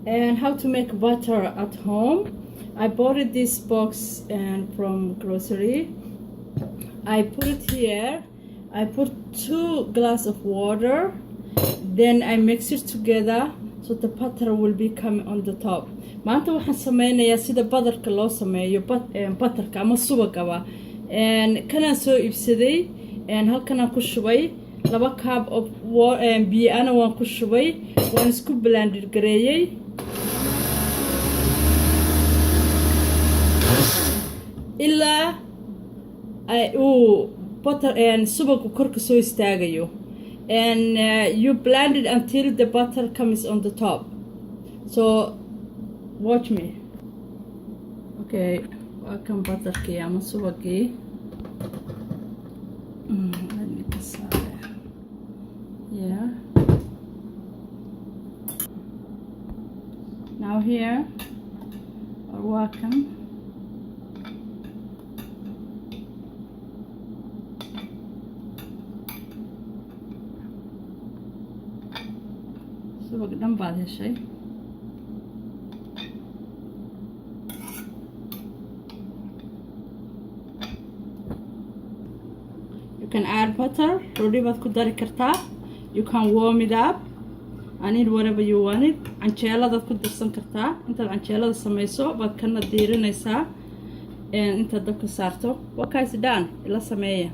And how to make butter at home. I bought this box from grocery. I put it here. I put 2 glasses of water. Then I mix it together so the butter will become on the top. maanta waxaan sameynayaa sida badarka loo sameeyo butterka ama subagaba kanaan soo iibsaday halkanaan ku shubay 2 cup of biyo ana waan ku shubay waan isku blend gareeyay ilaa ay butter subagu korka soo istaagayo and you blend it until the butter comes on the top. So watch me. Okay, welcome butter ki ama subagi. Let me decide. Yeah. Now here, welcome. subag dhan baad heshay. You can add butter. Roti baad ku dari kartaa. You can warm it up and eat whatever you want it. Canjeeladaad ku darsan kartaa. Intaad canjeelada sameyso baad kana diirinaysaa intaad dabka saarto. Waa kaas daan ila sameeya.